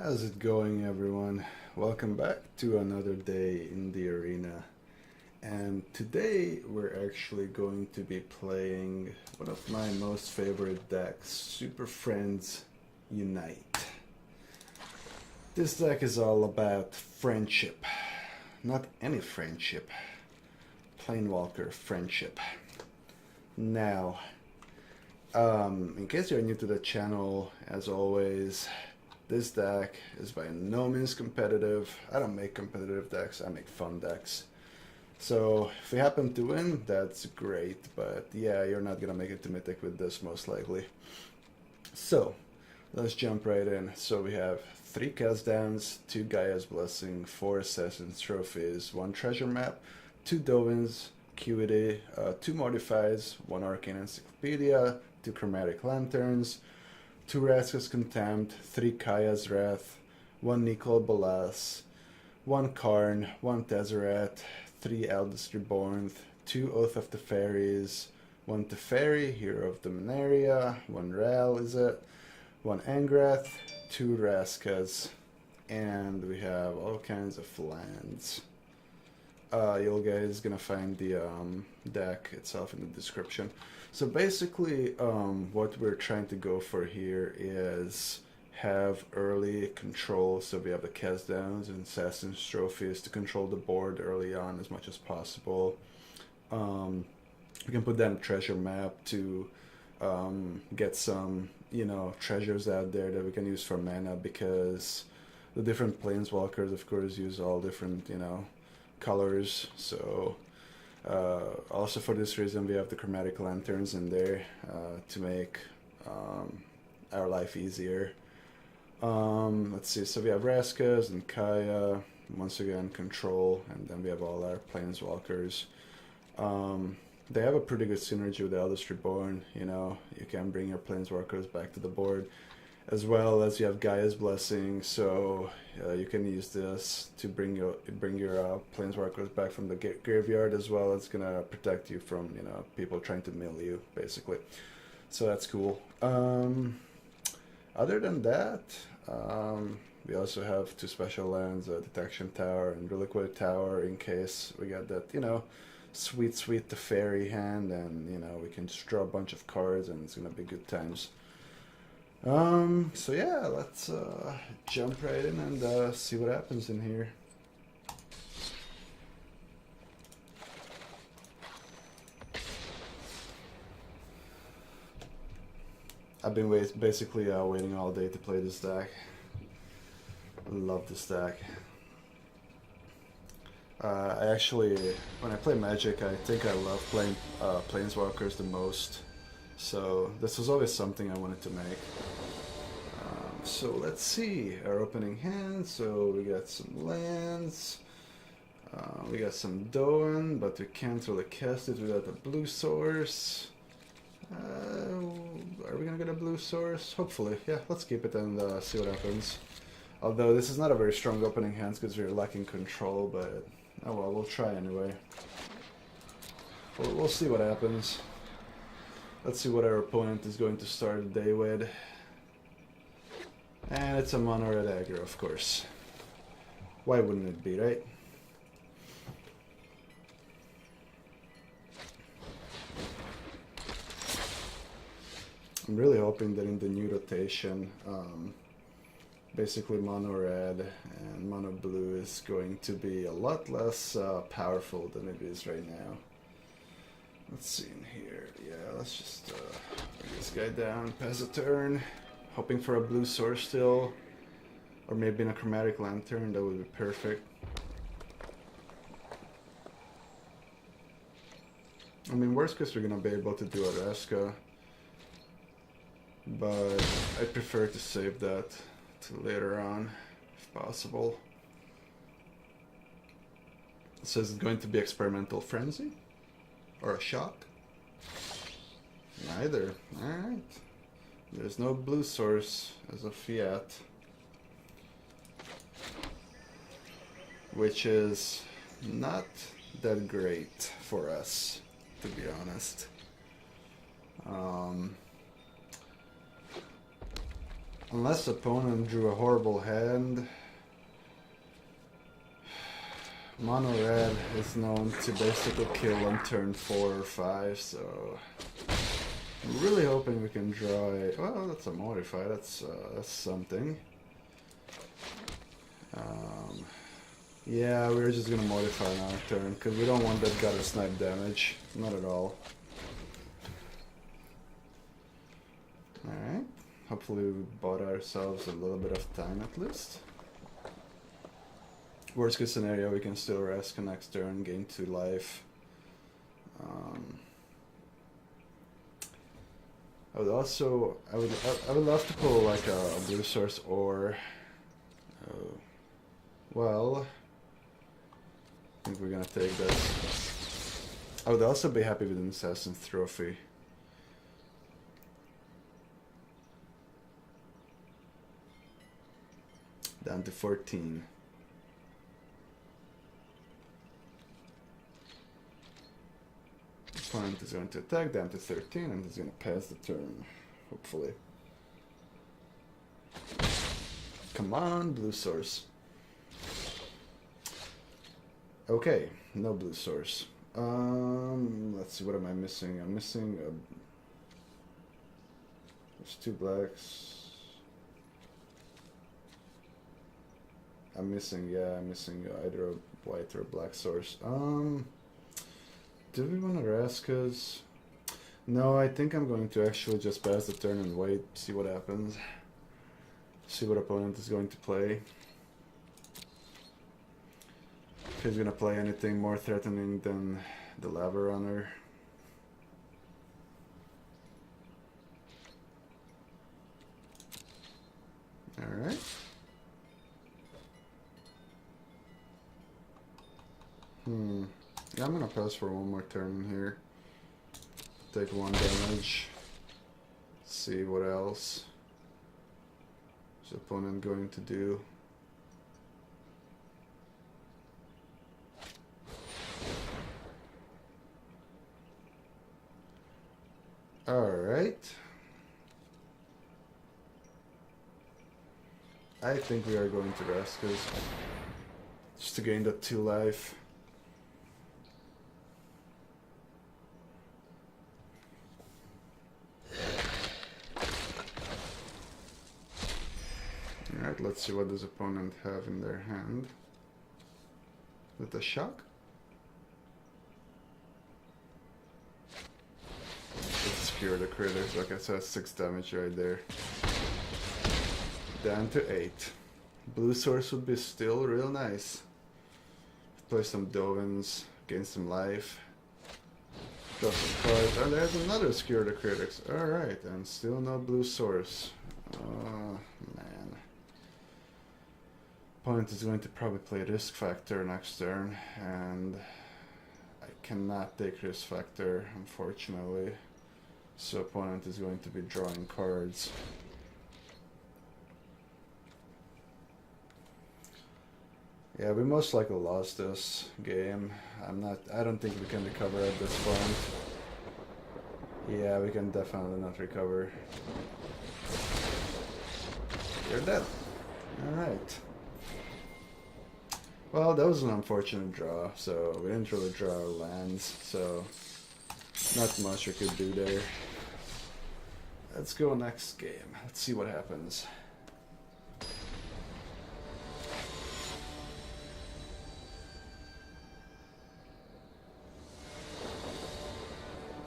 How's it going, everyone? Welcome back to another day in the arena. And today we're actually going to be playing one of my most favorite decks, Super Friends Unite. This deck is all about friendship. Not any friendship. Planewalker friendship. Now, in case you're new to the channel, as always, this deck is by no means competitive. I don't make competitive decks, I make fun decks. So if we happen to win, that's great, but yeah, you're not gonna make it to Mythic with this most likely. So, let's jump right in. So we have 3 cast downs, 2 Gaia's Blessing, 4 Assassin's Trophies, 1 Treasure Map, 2 Dovins, Acuity, 2 Modifies, 1 Arcane Encyclopedia, 2 Chromatic Lanterns, 2 Raska's Contempt, 3 Kaya's Wrath, 1 Nicol Bolas, 1 Karn, 1 Tezzeret, 3 Eldest Reborn, 2 Oath of the Fairies, 1 Teferi, Hero of the Dominaria, 1 Ral, 1 Angrath, 2 Raskas, and we have all kinds of lands. You guys gonna find the deck itself in the description. So basically, what we're trying to go for here is have early control. So we have the cast downs and Assassin's Trophies to control the board early on as much as possible. We can put down a treasure map to get some, treasures out there that we can use for mana, because the different planeswalkers, of course, use all different, colors. So also for this reason, we have the Chromatic Lanterns in there to make our life easier. Let's see, so we have Raskas and Kaya, once again control, and then we have all our planeswalkers. They have a pretty good synergy with the Eldest Reborn. You can bring your planeswalkers back to the board, as well as you have Gaia's Blessing, so you can use this to bring your planeswalkers back from the graveyard, as well as gonna protect you from people trying to mill you, basically. So that's cool. Other than that, we also have 2 special lands, Detection Tower and Reliquary Tower, in case we get that sweet Teferi hand, and we can just draw a bunch of cards, and it's gonna be good times. So yeah, let's jump right in and see what happens in here. I've been basically waiting all day to play this deck. I love this deck. I actually, when I play Magic, I think I love playing Planeswalkers the most. So this was always something I wanted to make. So let's see our opening hand. So we got some lands. We got some Doan, but we can't really cast it without a blue source. Are we gonna get a blue source? Hopefully, yeah. Let's keep it and see what happens. Although this is not a very strong opening hand because we're lacking control, but oh well, we'll try anyway. We'll see what happens. Let's see what our opponent is going to start the day with. And it's a mono red aggro, of course. Why wouldn't it be, right? I'm really hoping that in the new rotation, basically mono red and mono blue is going to be a lot less powerful than it is right now. Let's see in here. Yeah, let's just bring this guy down, pass a turn. Hoping for a blue source still. Or maybe in a Chromatic Lantern, that would be perfect. I mean, worst case we're gonna be able to do a Raska. But I prefer to save that to later on, if possible. So is it going to be Experimental Frenzy? Or a Shock? Neither. Alright. There's no blue source as a fiat. Which is not that great for us, to be honest. Unless opponent drew a horrible hand. Mono red is known to basically kill on turn 4 or 5, so I'm really hoping we can draw a... Well, that's a modify. That's something. Yeah, we're just gonna modify on our turn because we don't want that gutter snipe damage. Not at all. Alright. Hopefully we bought ourselves a little bit of time at least. Worst case scenario, we can still rest next turn, gain 2 life. I would love to pull like a blue source or, well, I think we're gonna take this. I would also be happy with an Assassin's Trophy. Down to 14. Opponent is going to attack, down to 13, and he's going to pass the turn, hopefully. Come on, blue source. Okay, no blue source. Let's see, what am I missing? I'm missing there's 2 blacks. I'm missing either a white or a black source. Do we want to Raskas? No, I think I'm going to actually just pass the turn and wait, see what happens. See what opponent is going to play. If he's going to play anything more threatening than the Lava Runner. Alright. Yeah, I'm gonna pass for one more turn here. Take 1 damage. See what else is the opponent going to do. Alright. I think we are going to Raskas. Just to gain that 2 life. Alright, let's see what does opponent have in their hand. With a shock? Let's secure the critters. Okay, so that's 6 damage right there. Down to 8. Blue source would be still real nice. Play some Dovins, gain some life. Draw some cards. Oh, there's another secure the critics. Alright, and still no blue source. Oh, man. Opponent is going to probably play Risk Factor next turn, and I cannot take Risk Factor, unfortunately. So opponent is going to be drawing cards. Yeah, we most likely lost this game. I don't think we can recover at this point. Yeah, we can definitely not recover. You're dead. Alright. Well, that was an unfortunate draw, so we didn't really draw our lands, so not much we could do there. Let's go next game. Let's see what happens.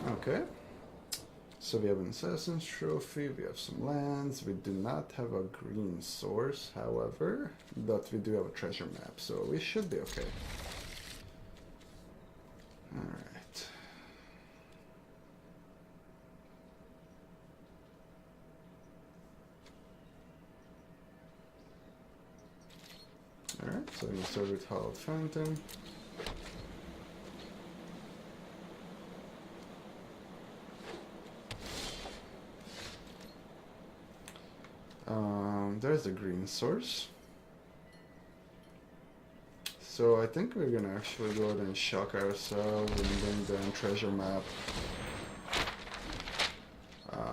Okay. So we have an Assassin's Trophy, we have some lands, we do not have a green source, however, but we do have a treasure map, so we should be okay. Alright. Alright, so we start with Hallowed Fountain. There's the green source. So I think we're gonna actually go ahead and shock ourselves and bring down treasure map.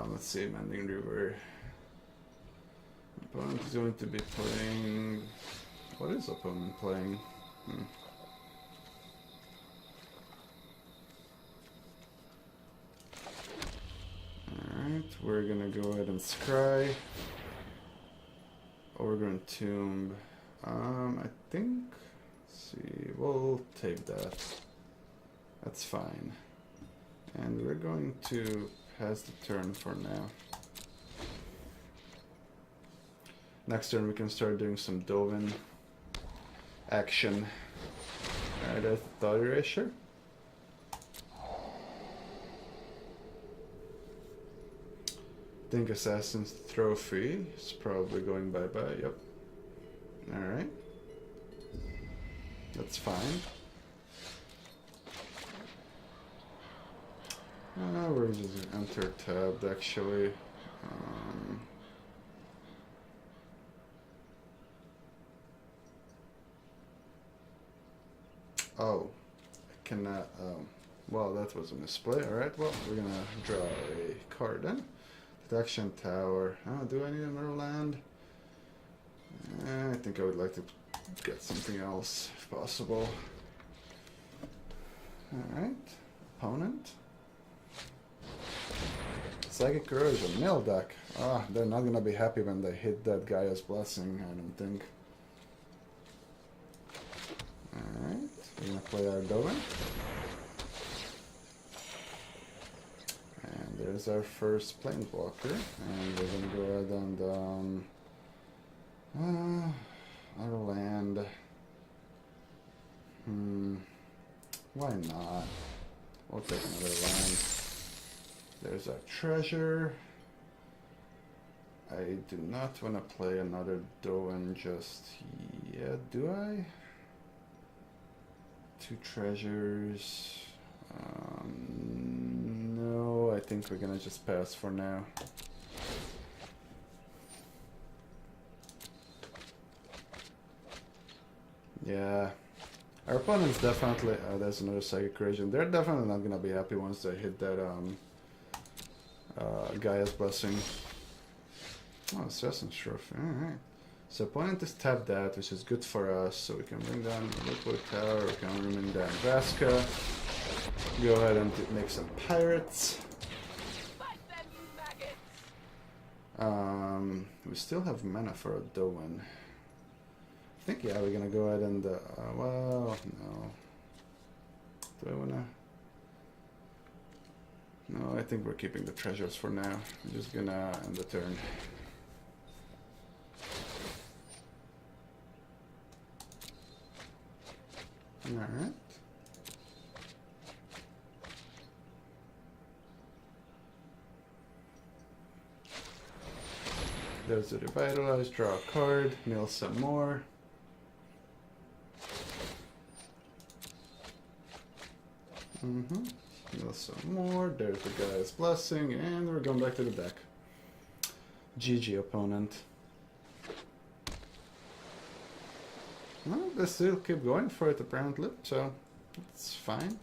Let's see, Mending River. Opponent is going to be playing... What is opponent playing? Alright, we're gonna go ahead and scry. Overgrown Tomb. I think... Let's see, we'll take that. That's fine. And we're going to pass the turn for now. Next turn we can start doing some Dovin action. Alright, I thought erasure. Think Assassin's Trophy is probably going bye-bye, yep. Alright. That's fine. We're just enter tabbed actually. Oh, I cannot. Well, that was a misplay. Alright, well, we're gonna draw a card then. Detection Tower. Oh, do I need another land? I think I would like to get something else if possible. Alright, opponent. Psychic Corrosion, nil deck. Ah, they're not gonna be happy when they hit that Gaia's Blessing, I don't think. Alright, we're gonna play our Dovin. And there's our first Planeswalker. And we're gonna go ahead and our land. Why not? We'll take another land. There's our treasure. I do not want to play another Dovin just yet, do I? 2 treasures. No, I think we're gonna just pass for now. Yeah. Our opponent's definitely... there's another Psychic Corrosion. They're definitely not gonna be happy once they hit that Gaia's Blessing. Oh, Assassin's Trophy. Alright. So opponent is tapped that, which is good for us. So we can bring down Liquid Tower, we can bring down Vraska. Go ahead and make some pirates. We still have mana for a Dovin. I think, yeah, we're gonna go ahead and, well, no. Do I wanna? No, I think we're keeping the treasures for now. I'm just gonna end the turn. Alright. There's a Revitalize, draw a card, mill some more. Mill some more, there's the Gaia's Blessing, and we're going back to the deck. GG opponent. Well, they still keep going for it apparently, so it's fine.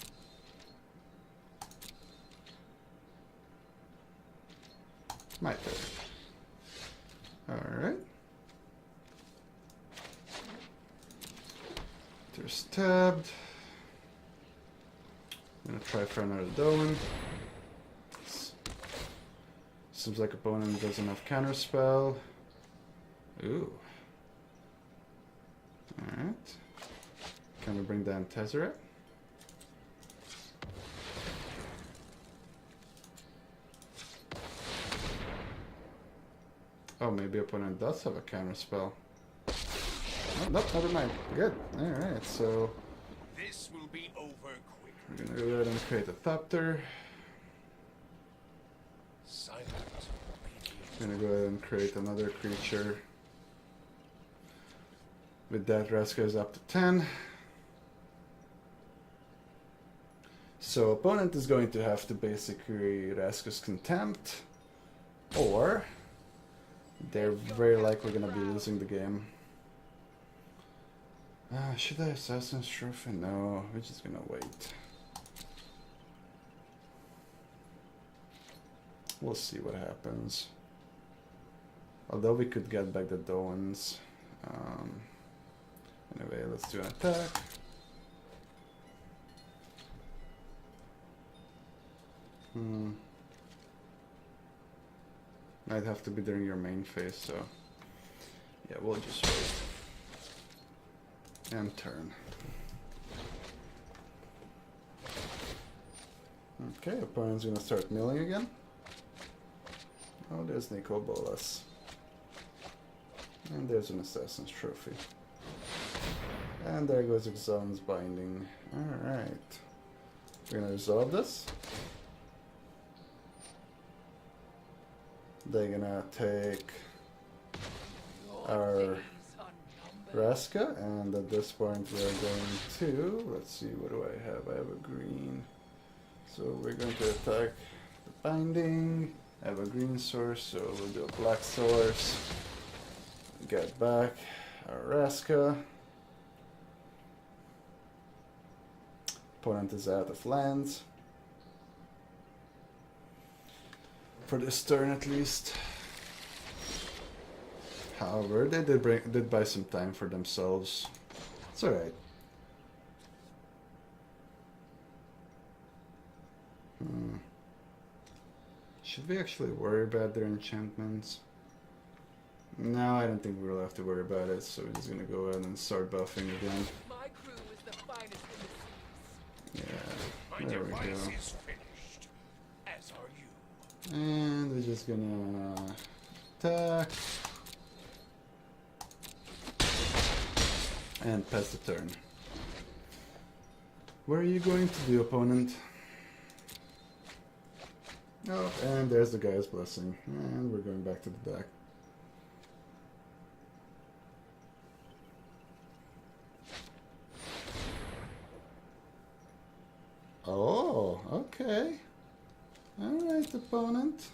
My turn. Alright. There's tabbed. I'm gonna try for another Dovin. Seems like opponent doesn't have counterspell. Ooh. Alright. Can we bring down Tezzeret? Oh, maybe opponent does have a counterspell. Oh, nope, never mind. Good. Alright, so this will be over quick. We're gonna go ahead and create a Thopter. Silent. We're gonna go ahead and create another creature. With that, Vraska is up to 10. So opponent is going to have to basically Vraska's Contempt, or they're very likely going to be losing the game. Should I Assassin's Trophy? No, we're just going to wait. We'll see what happens. Although we could get back the Dovens. Anyway, let's do an attack. Might have to be during your main phase, so yeah, we'll just wait. And turn. Okay, opponent's gonna start milling again. Oh, there's Nicol Bolas. And there's an Assassin's Trophy. And there goes Exon's Binding. Alright. We're gonna resolve this. They're gonna take our Raska, and at this point we are going to, let's see, what do I have? I have a green. So we're going to attack the Binding. I have a green source, so we'll do a black source. Get back our Raska. Opponent is out of lands. For this turn at least. However, they did buy some time for themselves. It's alright. Should we actually worry about their enchantments? No, I don't think we'll have to worry about it, so we're just gonna go ahead and start buffing again. My crew is the finest in the seas. Yeah, My there we device go. is finished, as are you. And we're just gonna attack. And pass the turn. What are you going to do, opponent? Oh, and there's the guy's blessing. And we're going back to the deck. Oh, okay. Alright, opponent.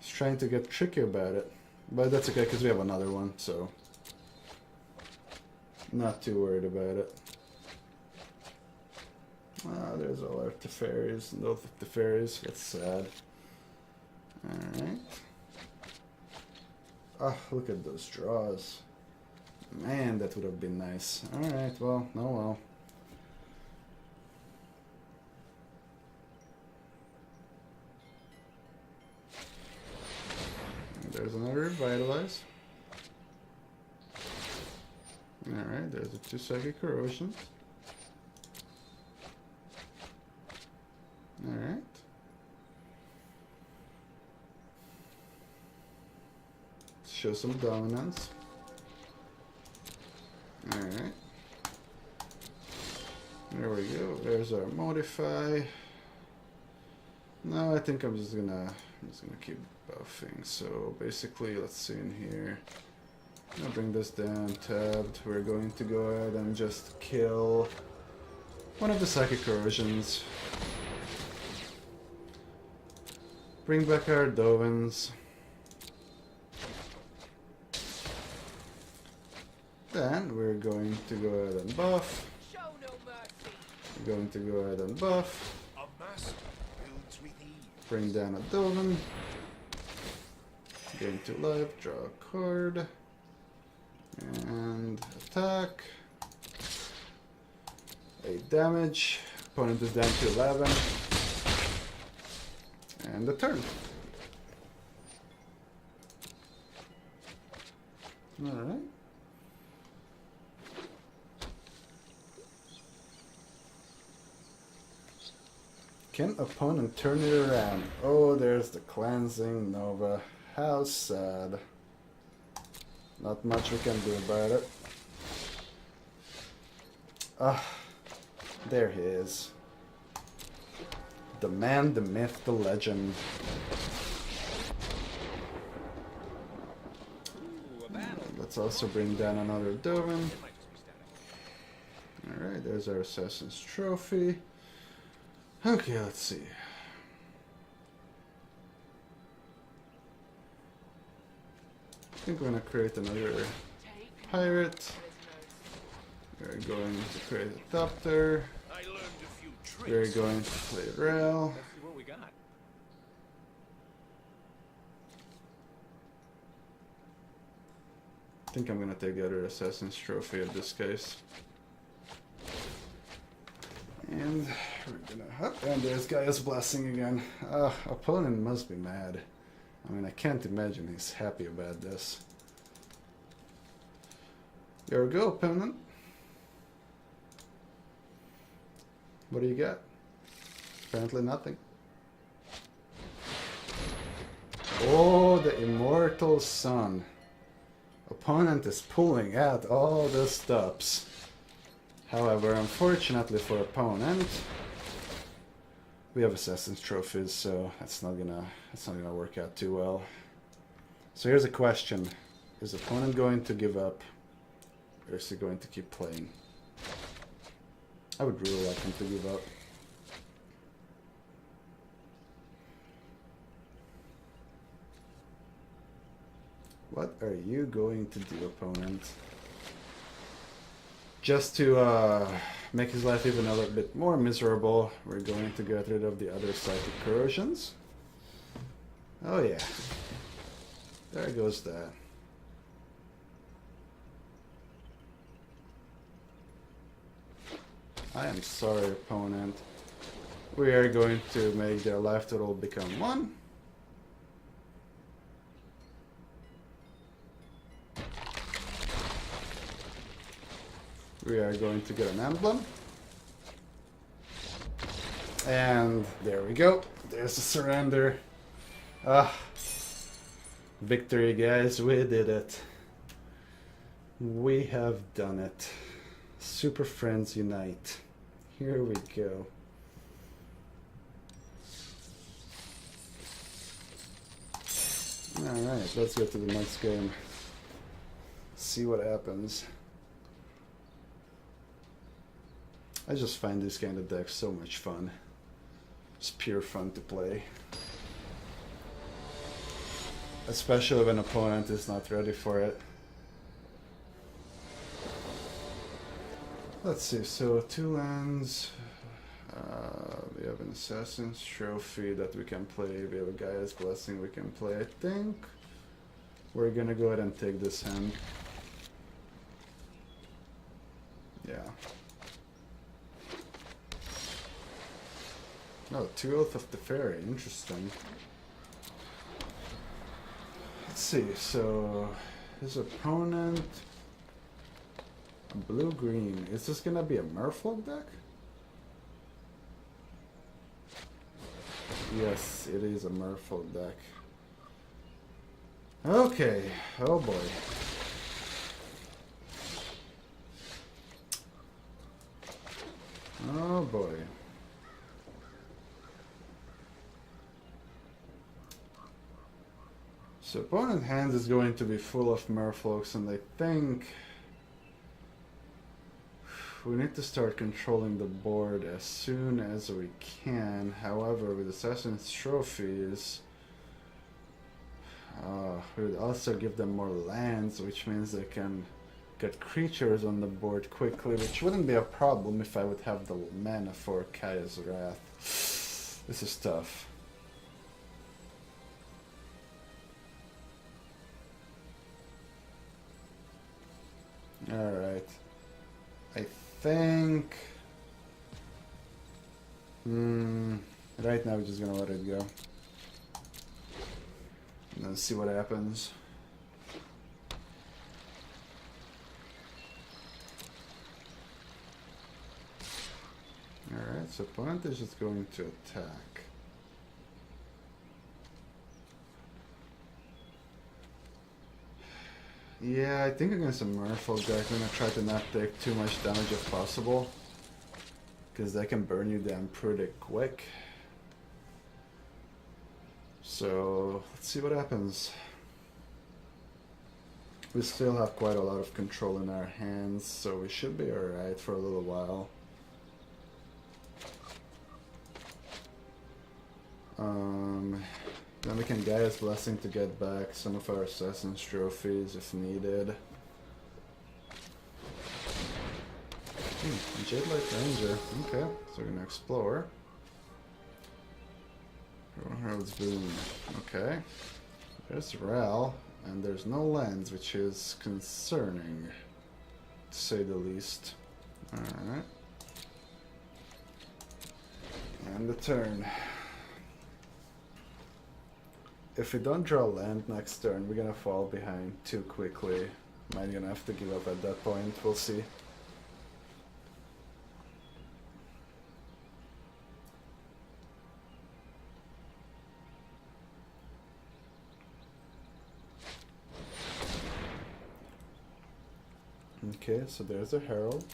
Just trying to get tricky about it. But that's okay, because we have another one, so... Not too worried about it. Ah, there's all our Teferis, no Teferis, that's sad. Alright. Ah, look at those draws. Man, that would have been nice. Alright, well, oh well. And there's another Revitalize. Alright, there's a 2 Psychic Corrosion. Alright. Show some dominance. Alright. There we go. There's our modify. No, I think I'm just gonna keep buffing. So basically, let's see in here. I'll bring this down tabbed. We're going to go ahead and just kill one of the Psychic Corrosions. Bring back our Dovens. Then we're going to go ahead and buff. Show no mercy. We're going to go ahead and buff. A master builds with ease. Bring down a Doven. Gain 2 life, draw a card. And attack. 8 damage. Opponent is down to 11. And the turn. Alright. Can opponent turn it around? Oh, there's the cleansing Nova. How sad. Not much we can do about it. Ah, there he is. The man, the myth, the legend. Let's also bring down another Doven. Alright, there's our Assassin's Trophy. Okay, let's see. I think we're gonna create another pirate. We're going to create a Thopter. I learned a few tricks. We're going to play Rail. Let's see what we got. I think I'm gonna take the other Assassin's Trophy in this case. And we're gonna... Oh, and there's Gaia's Blessing again. Opponent must be mad. I mean, I can't imagine he's happy about this. There we go, opponent. What do you got? Apparently nothing. Oh, the Immortal Sun. Opponent is pulling out all the stops. However, unfortunately for opponent, we have Assassin's Trophies, so that's not gonna work out too well. So here's a question: is opponent going to give up, or is he going to keep playing? I would really like him to give up. What are you going to do, opponent? Just to make his life even a little bit more miserable, we're going to get rid of the other psychic corrosions. Oh yeah. There goes that. I am sorry, opponent. We are going to make their life total become 1. We are going to get an emblem. And there we go. There's a surrender. Victory, guys. We did it. We have done it. Super Friends Unite. Here we go. Alright, let's go to the next game. See what happens. I just find this kind of deck so much fun. It's pure fun to play. Especially when an opponent is not ready for it. Let's see, so 2 lands. We have an Assassin's Trophy that we can play. We have a Gaia's Blessing we can play. I think we're gonna go ahead and take this hand. Yeah. Oh, 2 Oath of the Fairy, interesting. Let's see, so his opponent, blue-green. Is this gonna be a Merfolk deck? Yes, it is a Merfolk deck. Okay, oh boy. Oh boy. So opponent hand is going to be full of Merfolks, and I think we need to start controlling the board as soon as we can. However, with Assassin's Trophies, we would also give them more lands, which means they can get creatures on the board quickly, which wouldn't be a problem if I would have the mana for Kaya's Wrath. This is tough. Alright. I think... right now we're just gonna let it go. And then see what happens. Alright, so opponent is just going to attack. Yeah, I think against a Merfolk deck, I'm gonna try to not take too much damage if possible. Because they can burn you down pretty quick. So, let's see what happens. We still have quite a lot of control in our hands, so we should be alright for a little while. Then we can Gaia's Blessing to get back some of our Assassin's Trophies if needed. Jade Light Ranger. Okay, so we're gonna explore. Herald's Boon. Okay. There's Ral. And there's no lands, which is concerning, to say the least. Alright. And the turn. If we don't draw land next turn, we're gonna fall behind too quickly. Might gonna have to give up at that point, we'll see. Okay, so there's a Herald.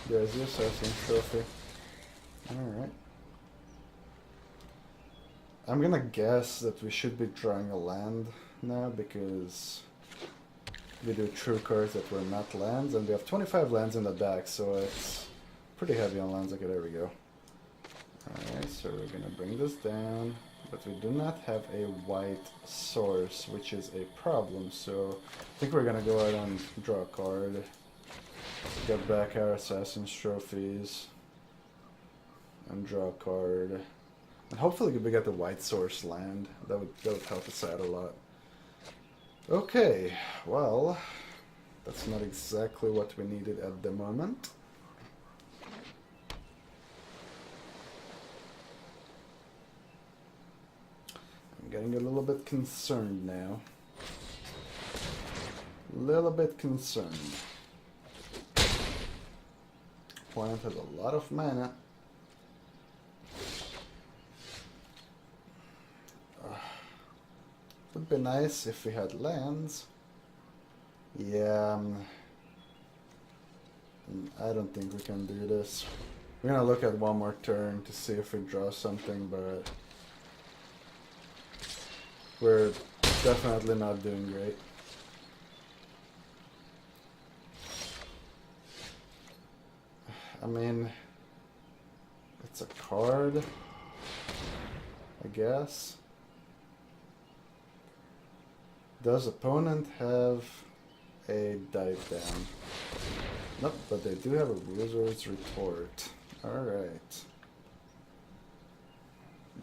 There's the Assassin Trophy. Alright. I'm gonna guess that we should be drawing a land now because we do true cards that were not lands, and we have 25 lands in the deck, so it's pretty heavy on lands. Okay, there we go. Alright, so we're gonna bring this down, but we do not have a white source, which is a problem, so I think we're gonna go ahead and draw a card. Get back our Assassin's Trophies, and draw a card. And hopefully we get the white source land. That would help us out a lot. Okay, well, that's not exactly what we needed at the moment. I'm getting a little bit concerned now. Little bit concerned. Opponent has a lot of mana. Would be nice if we had lands. Yeah, I don't think we can do this. We're gonna look at one more turn to see if we draw something, but we're definitely not doing great. I mean, it's a card, I guess. Does opponent have a dive down? Nope, but they do have a Wizard's Retort. Alright.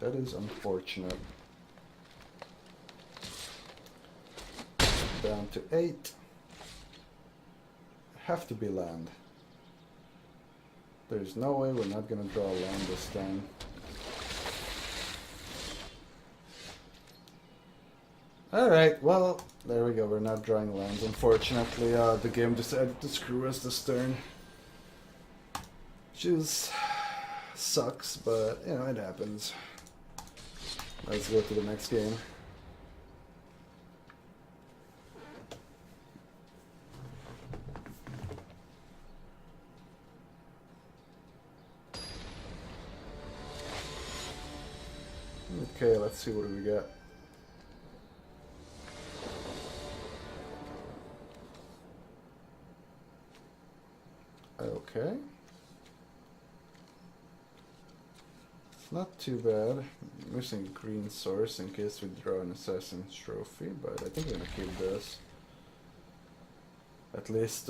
That is unfortunate. Down to 8. Have to be land. There's no way we're not gonna draw a land this time. Alright, well, there we go, we're not drawing lands. Unfortunately, the game decided to screw us this turn. Which is... sucks, but, you know, it happens. Let's go to the next game. Okay, let's see what we got. Okay. It's not too bad. I'm missing a green source in case we draw an Assassin's Trophy, but I think I'm gonna keep this. At least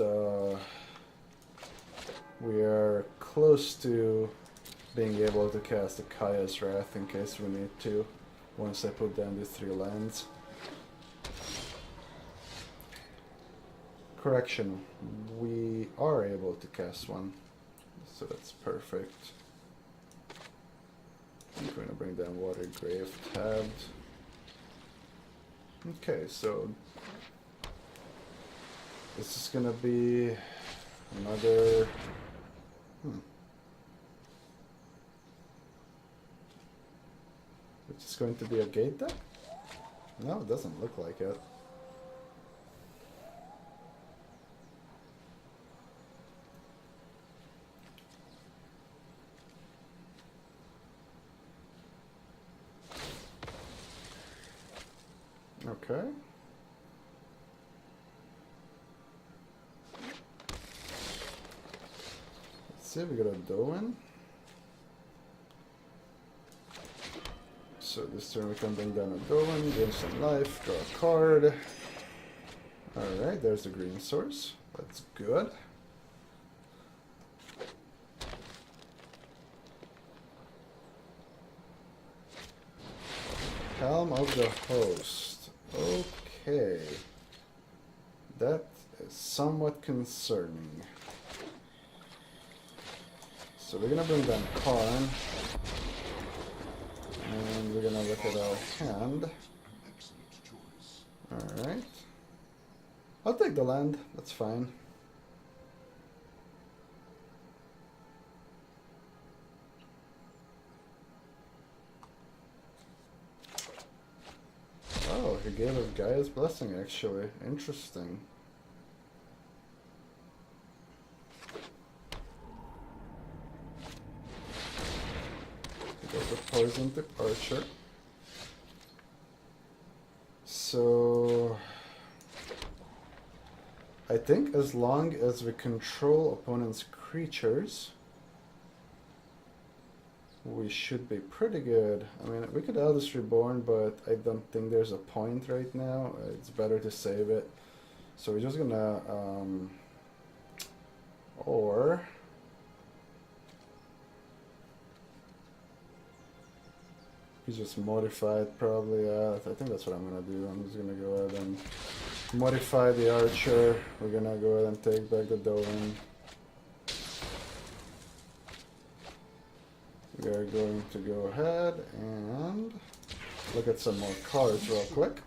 we are close to being able to cast a Kaya's Wrath in case we need to, once I put down these 3 lands. Correction, we are able to cast one, so that's perfect. I'm going to bring down Watergrave tabbed. Okay, so this is going to be another... Which is going to be a gate deck? No, it doesn't look like it. Okay. Let's see, we got a Doan. So this turn we can bring down a Doan, gain some life, draw a card. Alright, there's the green source. That's good. Helm of the Host. Okay. That is somewhat concerning. So we're gonna bring down Karn. And we're gonna look at our hand. Alright. I'll take the land, that's fine. Oh, he gave us Gaia's Blessing actually. Interesting. He got the poison tip archer. So I think as long as we control opponent's creatures, we should be pretty good. I mean, we could Eldest Reborn, but I don't think there's a point right now. It's better to save it. So we're just gonna, or we just modify it probably. I think that's what I'm gonna do. I'm just gonna go ahead and modify the archer. We're gonna go ahead and take back the Dovin. We are going to go ahead and look at some more cards real quick.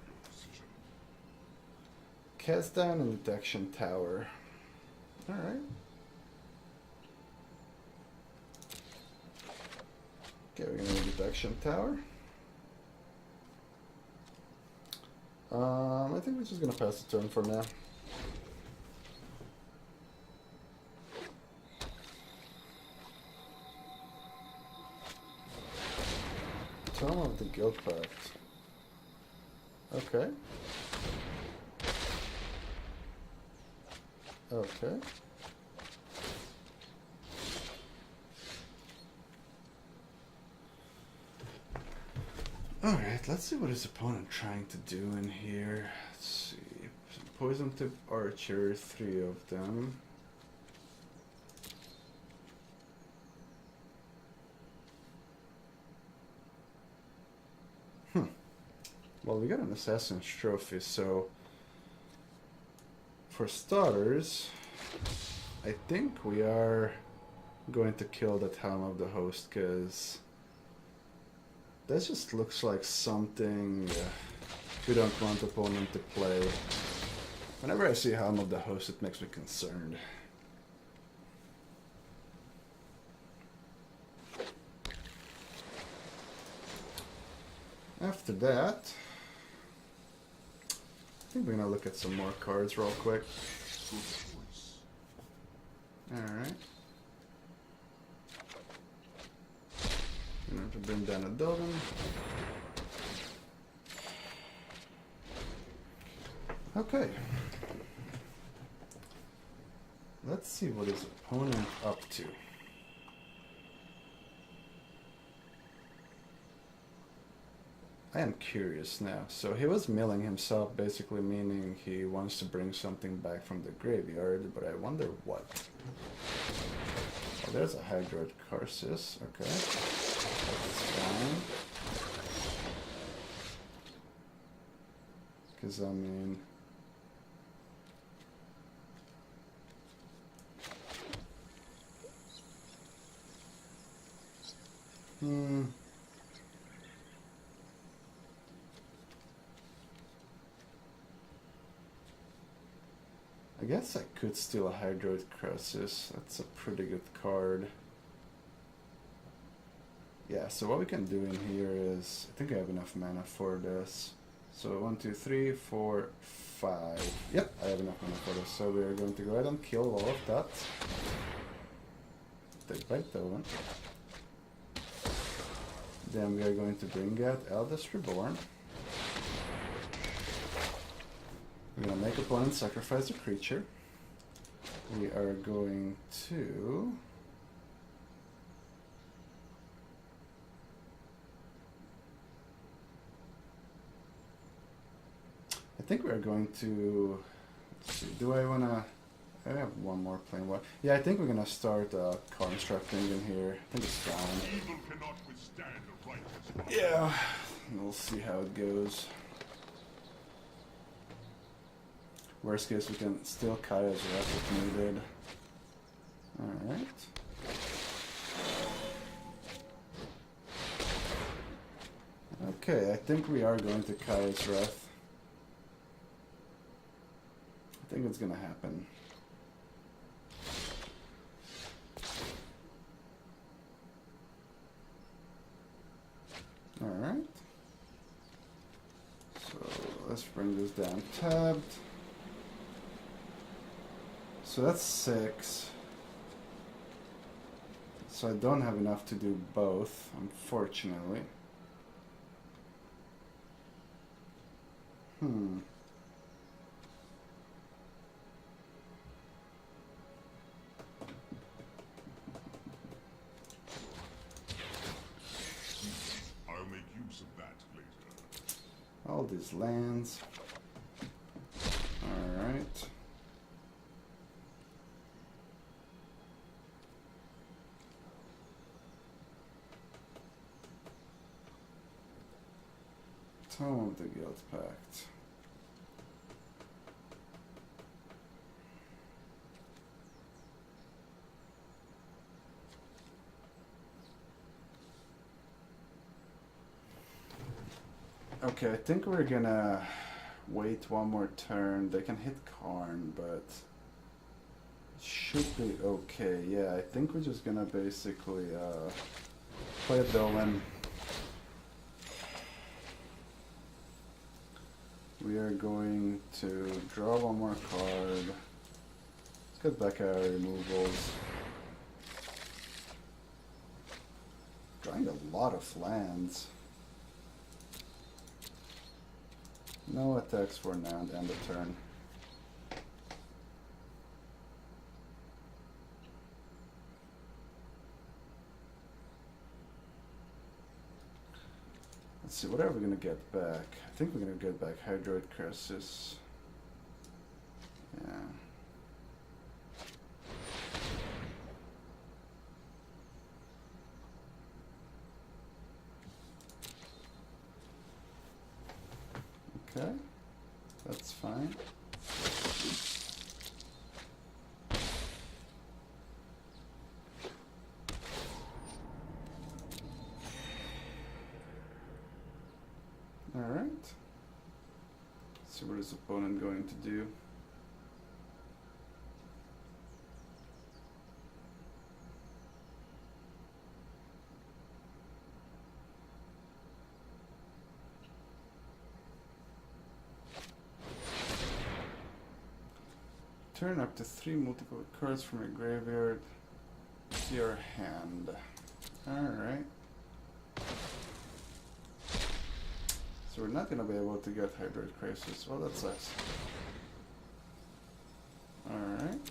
Cast down and detection tower. Alright. Okay, we're gonna do detection tower. I think we're just gonna pass the turn for now. Tome of the Guild Pact. Okay. Okay. Alright, let's see what his opponent trying to do in here. Let's see. Poison tip archer, 3 of them. Well, we got an Assassin's Trophy, so for starters, I think we are going to kill that Helm of the Host, because that just looks like something we don't want opponent to play. Whenever I see Helm of the Host, it makes me concerned. After that, I think we're gonna look at some more cards real quick. Alright. Gonna have to bring down a Dovin. Okay. Let's see what his opponent up to. I am curious now. So he was milling himself, basically meaning he wants to bring something back from the graveyard, but I wonder what. Oh, there's a Hydroid Karsus, okay. That's fine. Because, I mean... I guess I could steal a Hydroid Crisis. That's a pretty good card. Yeah, so what we can do in here is... I think I have enough mana for this. So 1, 2, 3, 4, 5. Yep, I have enough mana for this. So we are going to go ahead and kill all of that. Take back that one. Then we are going to bring out Eldest Reborn. We're going to make opponent sacrifice a creature. We are going to... I think we are going to Let's see, do I wanna... I have one more plane walk. Yeah, I think we're gonna start constructing in here. I think it's fine. Evil cannot withstand a righteous law. Yeah, we'll see how it goes. Worst case, we can still Kaya's Wrath if needed. Alright. Okay, I think we are going to Kaya's Wrath. I think it's gonna happen. Alright. So let's bring this down tabbed. So that's 6. So I don't have enough to do both, unfortunately. I'll make use of that later. All these lands. Alright. Tome of the Guild Pact. Okay, I think we're gonna wait one more turn. They can hit Karn, but it should be okay. Yeah, I think we're just gonna basically play a Dolan. We are going to draw one more card. Let's get back our removals. Drawing a lot of lands. No attacks for now and end of turn. Let's see, what are we gonna get back? I think we're gonna get back Hydroid Crisis. Yeah. Okay, that's fine. Alright. See what his opponent going to do. Turn up to 3 multiple cards from your graveyard to your hand. Alright. So we're not gonna be able to get Hydroid Crisis. Well, that sucks. Alright.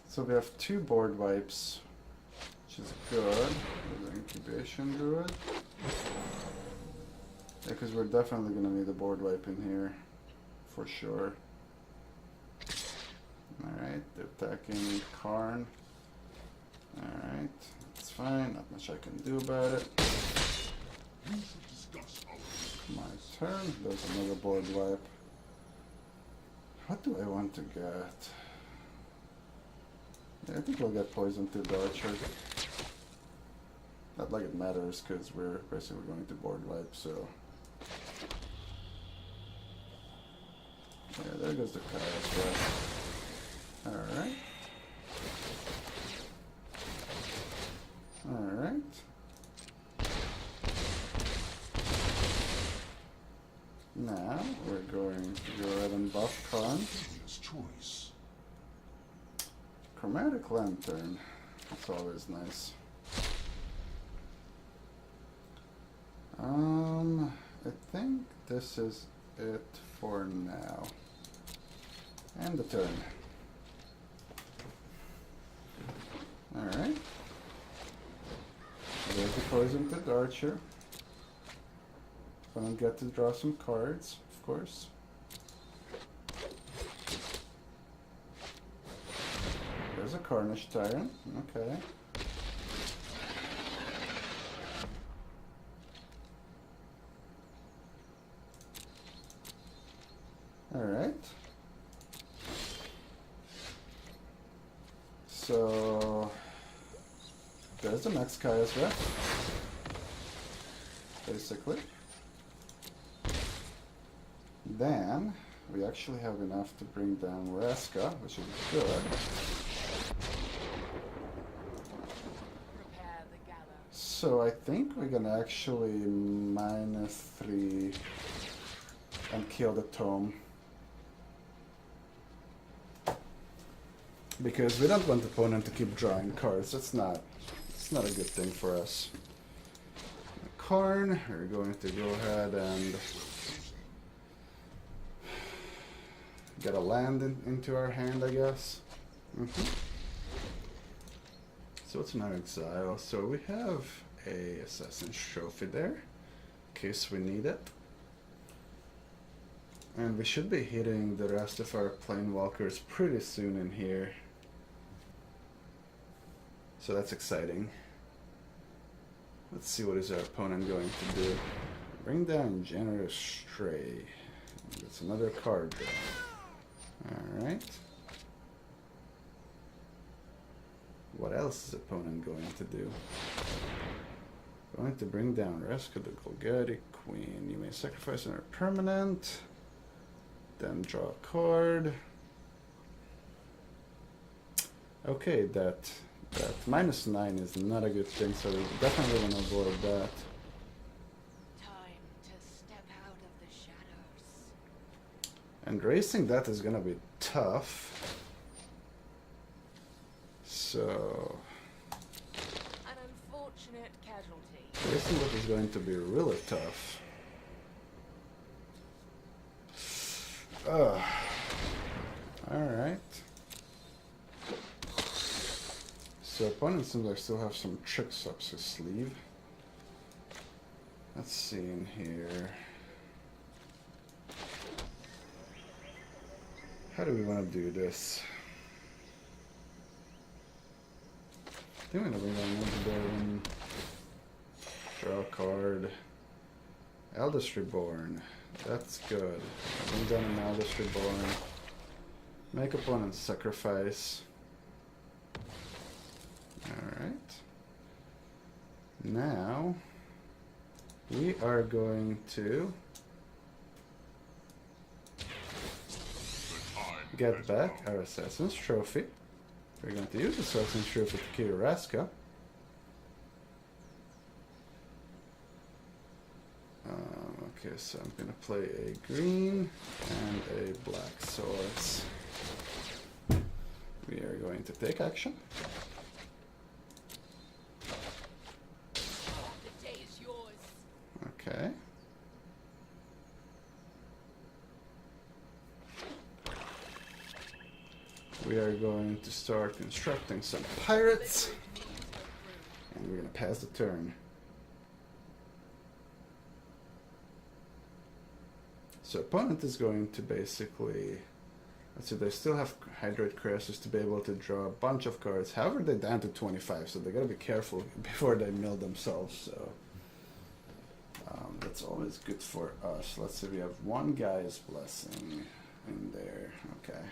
So we have 2 board wipes, which is good. There's an Incubation Druid. Yeah, because we're definitely gonna need a board wipe in here, for sure. Alright, they're attacking Karn. Alright, that's fine, not much I can do about it. You should discuss our My turn, there's another board wipe. What do I want to get? Yeah, I think we'll get Poison to the Archer. Not like it matters, because we're basically going to board wipe, so... Yeah, there goes the Chaos Wrath. Alright. Alright. Now we're going to go ahead and buff Karn. hideous choice. Chromatic Lantern. That's always nice. I think this is it for now. And the turn. Alright. There's the poisoned archer. Gonna get to draw some cards, of course. There's a Carnage Tyrant, okay. Alright. So there's the next Kaya's Wrath, basically. Then we actually have enough to bring down Raska, which is good. Prepare the gallows. So I think we're gonna actually -3 and kill the tome. Because we don't want the opponent to keep drawing cards. It's not a good thing for us. Karn, we're going to go ahead and get a land into our hand, I guess. So it's an exile. So we have a Assassin's Trophy there, in case we need it. And we should be hitting the rest of our Planewalkers pretty soon in here. So that's exciting. Let's see what is our opponent going to do. Bring down Generous Stray. That's another card draw. Alright. What else is the opponent going to do? Going to bring down Rescue the Golgari Queen. You may sacrifice another permanent. Then draw a card. Okay, that -9 is not a good thing, so we definitely want to avoid that. Time to step out of the shadows. And racing that is gonna be tough. So An unfortunate casualty. racing that is going to be really tough. Alright. So opponent seems like still have some tricks up his sleeve. Let's see in here. How do we want to do this? I think I'm gonna bring down Legendary, draw a card. Eldest Reborn. That's good. Bring down an Eldest Reborn. Make opponent sacrifice. Alright. Now we are going to get back our Assassin's Trophy. We're going to use Assassin's Trophy to kill Raska. Okay, so I'm going to play a green and a black swords. We are going to take action. The day is yours. Okay. We are going to start constructing some pirates. And we're going to pass the turn. So opponent is going to basically, let's see, they still have Hydrate Crassus to be able to draw a bunch of cards. However, they're down to 25, so they gotta be careful before they mill themselves. So that's always good for us. Let's see, we have one Guy's Blessing in there. Okay.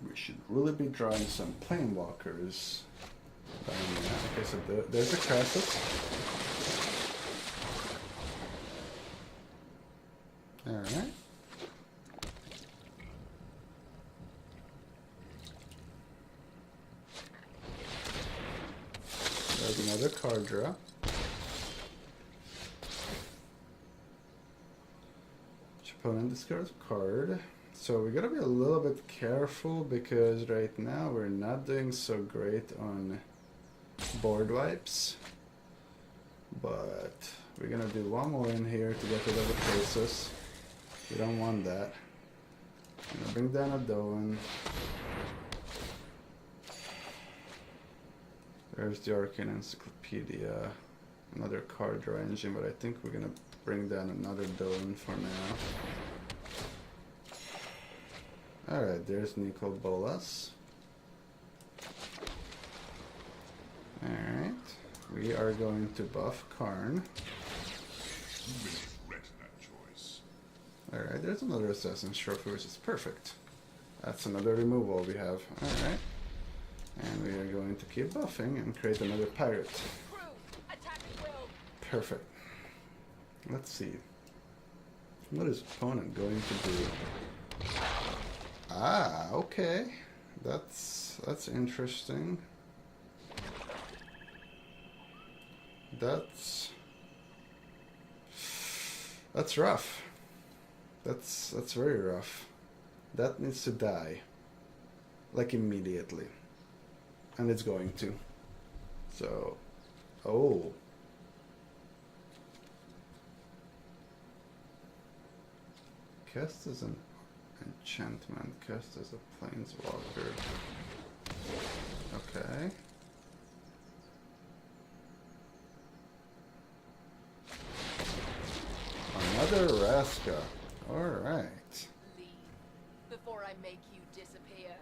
We should really be drawing some Planewalkers. Okay, so there's the Crassus. Alright. There's another card draw. Each opponent discards a card. So we gotta be a little bit careful because right now we're not doing so great on board wipes. But we're gonna do one more in here to get rid of the faces. We don't want that. I'm gonna bring down a Doan. There's the Arcane Encyclopedia. Another card draw engine, but I think we're gonna bring down another Dome for now. Alright, there's Nicol Bolas. Alright, we are going to buff Karn. You may regret that choice. Alright, there's another Assassin's Trophy, which is perfect. That's another removal we have. Alright. And we are going to keep buffing and create another pirate. Crew, attack at will. Perfect. Let's see. What is opponent going to do? Ah, okay. That's interesting. That's rough. That's very rough. That needs to die. Like immediately. And it's going to. So, oh. Cast as an enchantment, cast as a planeswalker. Okay. Another Raska. Alright. Leave before I make you disappear.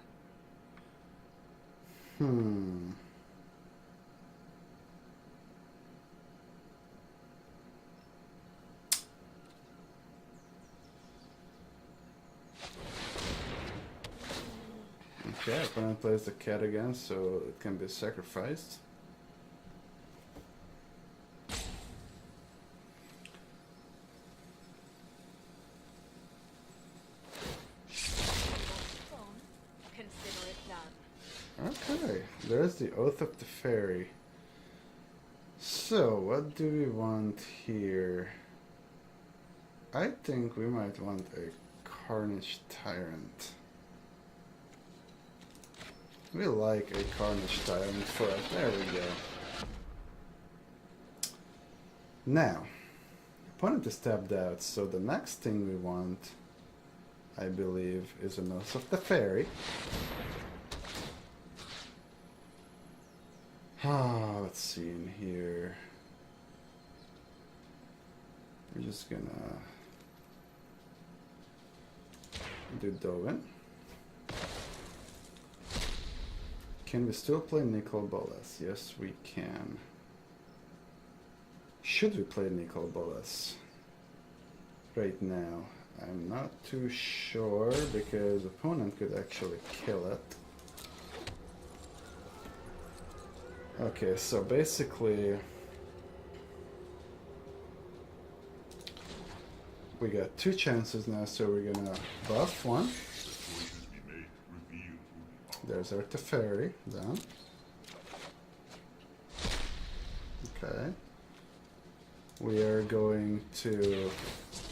Okay, opponent plays the cat again, so it can be sacrificed. Consider it done. Okay, there's the Oath of the Fairy. So, what do we want here? I think we might want a Carnage Tyrant. We like a Carnage Tyrant for us. There we go. Now, opponent is tapped out, so the next thing we want, I believe, is an Oath of the Fairy. Let's see in here. We're just gonna do Doven. Can we still play Nicol Bolas? Yes, we can. Should we play Nicol Bolas right now? I'm not too sure because opponent could actually kill it. Okay, so basically we got two chances now, so we're gonna buff one. Choices we make reveal who we are. There's our Teferi down. Okay. We are going to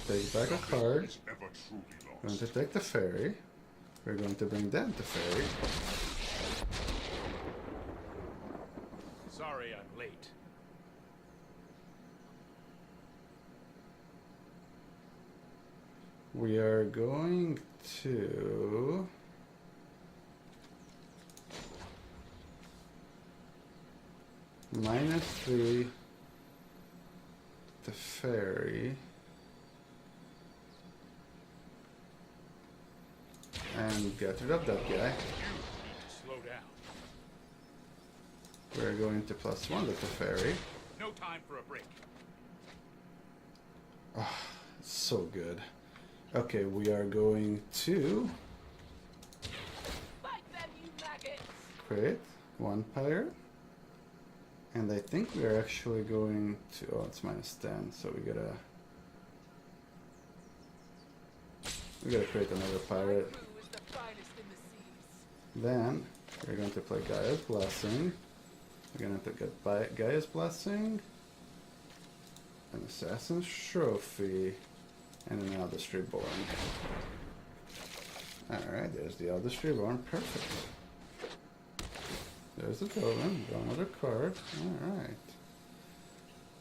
take back a card. Is ever truly We're going lost. to take the fairy. We're going to bring down the fairy. Sorry I'm late. We are going to -3 the fairy and get rid of that guy. You need to slow down. We're going to +1 the fairy. No time for a break. So good. Okay, we are going to Fight them, you maggots! create one pirate. And I think we are actually going to, oh, it's -10, so we gotta create another pirate. My crew is the finest in the seas. Then we're going to play Gaia's Blessing. We're going to get Gaia's Blessing, an Assassin's Trophy, and an Eldest Reborn. Alright, there's the Eldest Reborn. Perfect. There's the Golem. Draw another card. Alright.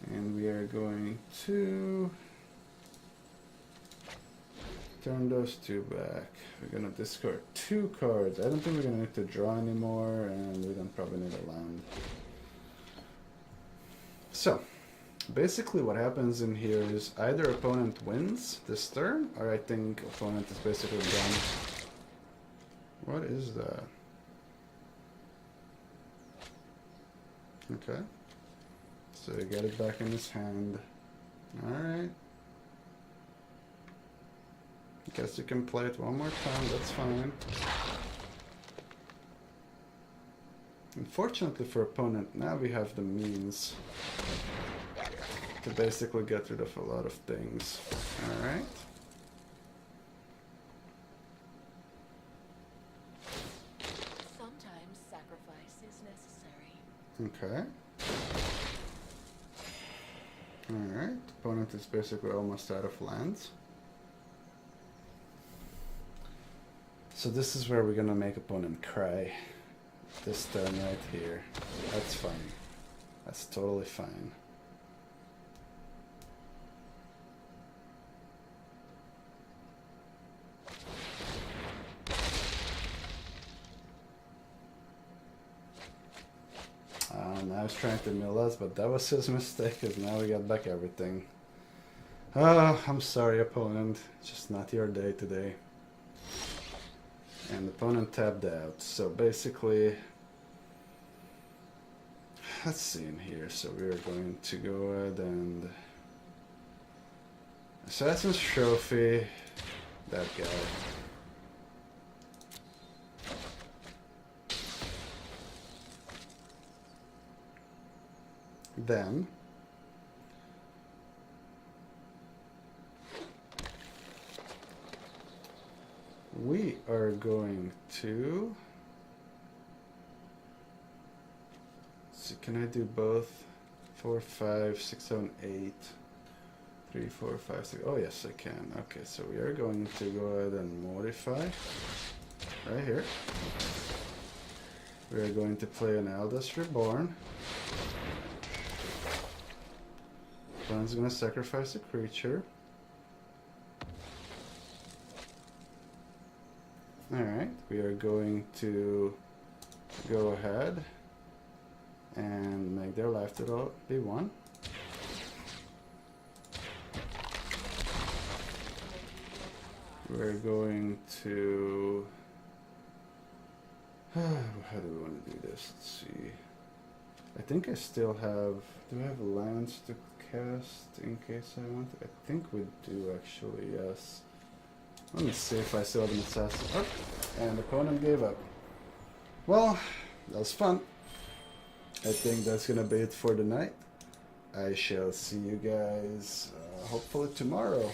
And we are going to turn those two back. We're gonna discard 2 cards. I don't think we're gonna need to draw anymore, and we don't probably need a land. Basically what happens in here is either opponent wins this turn, or I think opponent is basically done. What is that? Okay. So you get it back in his hand. Alright. Guess you can play it one more time, that's fine. Unfortunately for opponent, now we have the means to basically get rid of a lot of things. Alright. Sometimes sacrifice is necessary. Okay. Alright. Opponent is basically almost out of lands. So this is where we're gonna make opponent cry. This turn right here. That's fine. That's totally fine. Now he's trying to mill us, but that was his mistake, because now we got back everything. Oh, I'm sorry, opponent. Just not your day today. And the opponent tapped out. So basically, let's see in here. So we're going to go ahead and Assassin's Trophy that guy. Then we are going to see, can I do both? 4, 5, 6, 7, 8, 3, 4, 5, 6. Oh yes, I can. Okay, so we are going to go ahead and modify right here. We are going to play an Eldest Reborn. Opponent's gonna sacrifice a creature. Alright, we are going to go ahead and make their life total be 1. We're going to... how do we want to do this? Let's see. I think I still have... do I have lands to cast in case I want? I think we do actually, yes. Let me see if I still have an assassin. Oh, and opponent gave up. Well, that was fun. I think that's gonna be it for the night. I shall see you guys hopefully tomorrow.